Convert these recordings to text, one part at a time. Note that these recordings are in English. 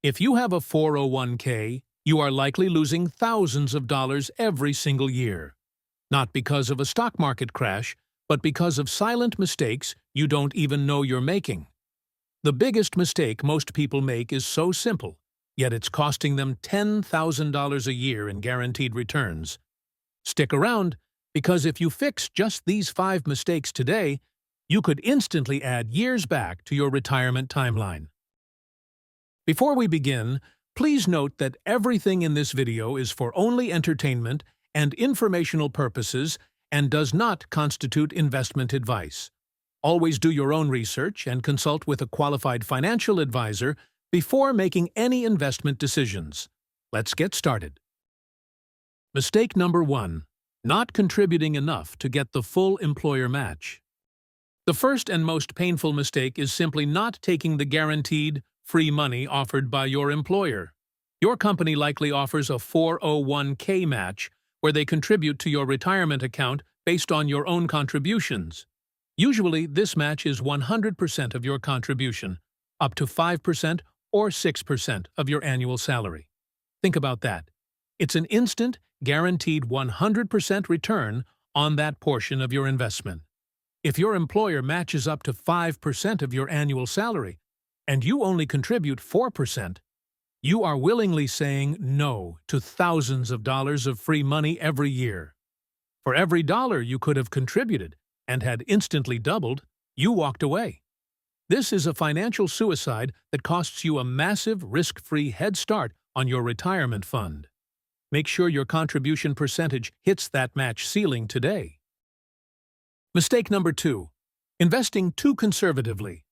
If you have a 401k, you are likely losing thousands of dollars every single year. Not because of a stock market crash, but because of silent mistakes you don't even know you're making. The biggest mistake most people make is so simple, yet it's costing them $10,000 a year in guaranteed returns. Stick around, because if you fix just these 5 mistakes today, you could instantly add years back to your retirement timeline. Before we begin, please note that everything in this video is for only entertainment and informational purposes and does not constitute investment advice. Always do your own research and consult with a qualified financial advisor before making any investment decisions. Let's get started. Mistake number 1. Not contributing enough to get the full employer match. The first and most painful mistake is simply not taking the guaranteed, free money offered by your employer. Your company likely offers a 401k match where they contribute to your retirement account based on your own contributions. Usually, this match is 100% of your contribution, up to 5% or 6% of your annual salary. Think about that. It's an instant, guaranteed 100% return on that portion of your investment. If your employer matches up to 5% of your annual salary, and you only contribute 4%, you are willingly saying no to thousands of dollars of free money every year. For every dollar you could have contributed and had instantly doubled, you walked away. This is a financial suicide that costs you a massive risk-free head start on your retirement fund. Make sure your contribution percentage hits that match ceiling today. Mistake number 2. Investing too conservatively.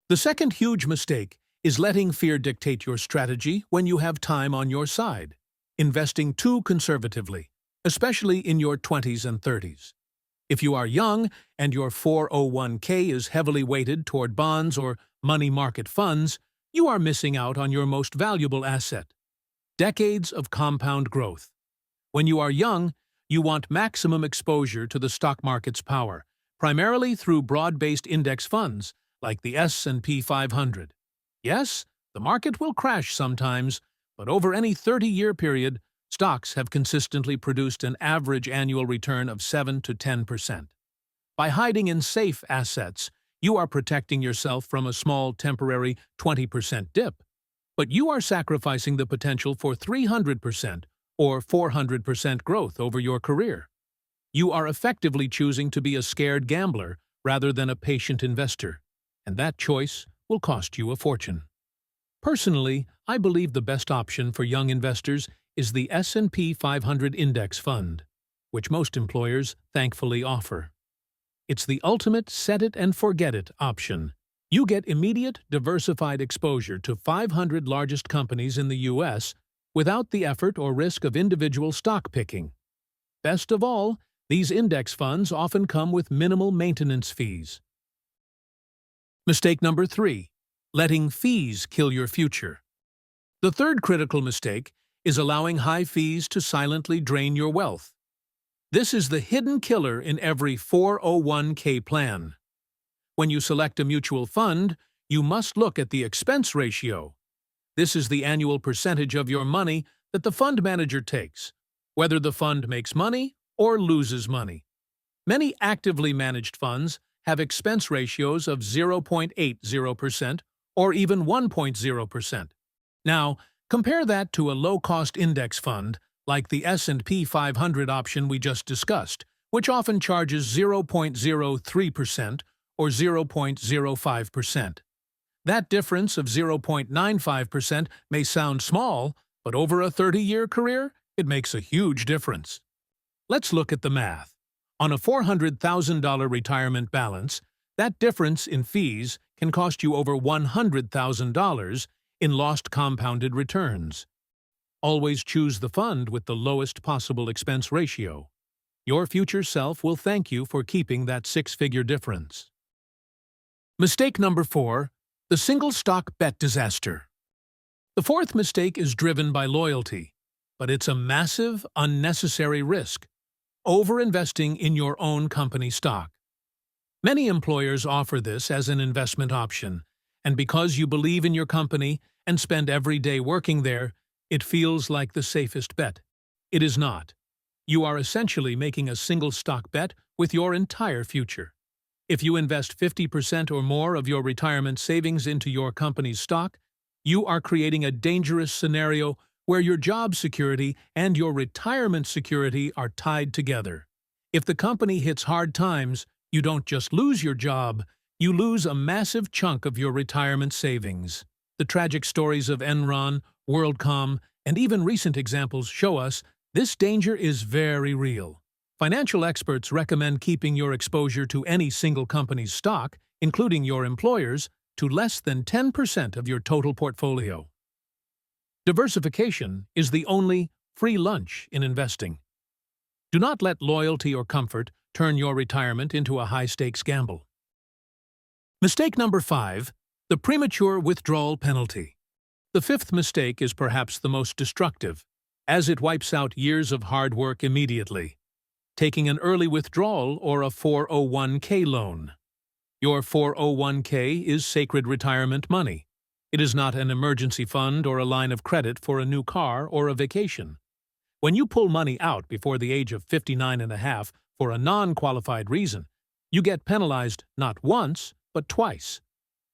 The second huge mistake is letting fear dictate your strategy when you have time on your side. Investing too conservatively, especially in your 20s and 30s. If you are young and your 401k is heavily weighted toward bonds or money market funds, you are missing out on your most valuable asset. Decades of compound growth. When you are young, you want maximum exposure to the stock market's power, primarily through broad-based index funds like the S&P 500. Yes, the market will crash sometimes, but over any 30-year period, stocks have consistently produced an average annual return of 7 to 10%. By hiding in safe assets, you are protecting yourself from a small temporary 20% dip, but you are sacrificing the potential for 300% or 400% growth over your career. You are effectively choosing to be a scared gambler rather than a patient investor, and that choice will cost you a fortune. Personally, I believe the best option for young investors is the S&P 500 Index Fund, which most employers thankfully offer. It's the ultimate set-it-and-forget-it option. You get immediate, diversified exposure to 500 largest companies in the U.S. without the effort or risk of individual stock picking. Best of all, these index funds often come with minimal maintenance fees. Mistake number 3. Letting fees kill your future. The third critical mistake is allowing high fees to silently drain your wealth. This is the hidden killer in every 401k plan. When you select a mutual fund, you must look at the expense ratio. This is the annual percentage of your money that the fund manager takes, whether the fund makes money or loses money. Many actively managed funds have expense ratios of 0.80% or even 1.0%. Now, compare that to a low-cost index fund like the S&P 500 option we just discussed, which often charges 0.03% or 0.05%. That difference of 0.95% may sound small, but over a 30-year career, it makes a huge difference. Let's look at the math. On a $400,000 retirement balance, that difference in fees can cost you over $100,000 in lost compounded returns. Always choose the fund with the lowest possible expense ratio. Your future self will thank you for keeping that 6-figure difference. Mistake number 4. The single stock bet disaster. The fourth mistake is driven by loyalty, but it's a massive, unnecessary risk: over-investing in your own company stock. Many employers offer this as an investment option, and because you believe in your company and spend every day working there, it feels like the safest bet. It is not. You are essentially making a single stock bet with your entire future. If you invest 50% or more of your retirement savings into your company's stock, you are creating a dangerous scenario where your job security and your retirement security are tied together. If the company hits hard times, you don't just lose your job, you lose a massive chunk of your retirement savings. The tragic stories of Enron, WorldCom, and even recent examples show us this danger is very real. Financial experts recommend keeping your exposure to any single company's stock, including your employer's, to less than 10% of your total portfolio. Diversification is the only free lunch in investing. Do not let loyalty or comfort turn your retirement into a high-stakes gamble. Mistake number 5, the premature withdrawal penalty. The fifth mistake is perhaps the most destructive, as it wipes out years of hard work immediately. Taking an early withdrawal or a 401k loan. Your 401k is sacred retirement money. It is not an emergency fund or a line of credit for a new car or a vacation. When you pull money out before the age of 59 and a half for a non-qualified reason, you get penalized not once, but twice.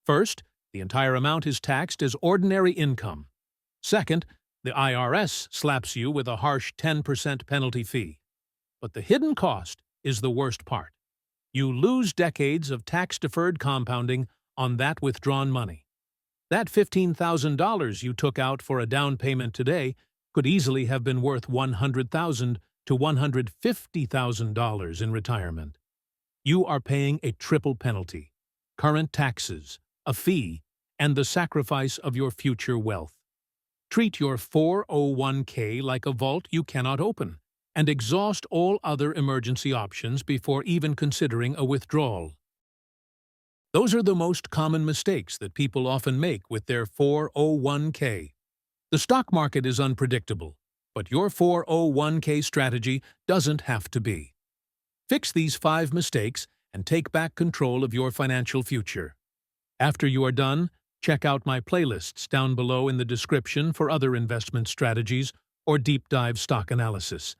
First, the entire amount is taxed as ordinary income. Second, the IRS slaps you with a harsh 10% penalty fee. But the hidden cost is the worst part. You lose decades of tax-deferred compounding on that withdrawn money. That $15,000 you took out for a down payment today could easily have been worth $100,000 to $150,000 in retirement. You are paying a triple penalty: current taxes, a fee, and the sacrifice of your future wealth. Treat your 401k like a vault you cannot open, and exhaust all other emergency options before even considering a withdrawal. Those are the most common mistakes that people often make with their 401k. The stock market is unpredictable, but your 401k strategy doesn't have to be. Fix these 5 mistakes and take back control of your financial future. After you are done, check out my playlists down below in the description for other investment strategies or deep dive stock analysis.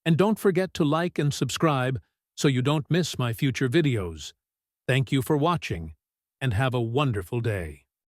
And don't forget to like and subscribe so you don't miss my future videos. Thank you for watching, and have a wonderful day.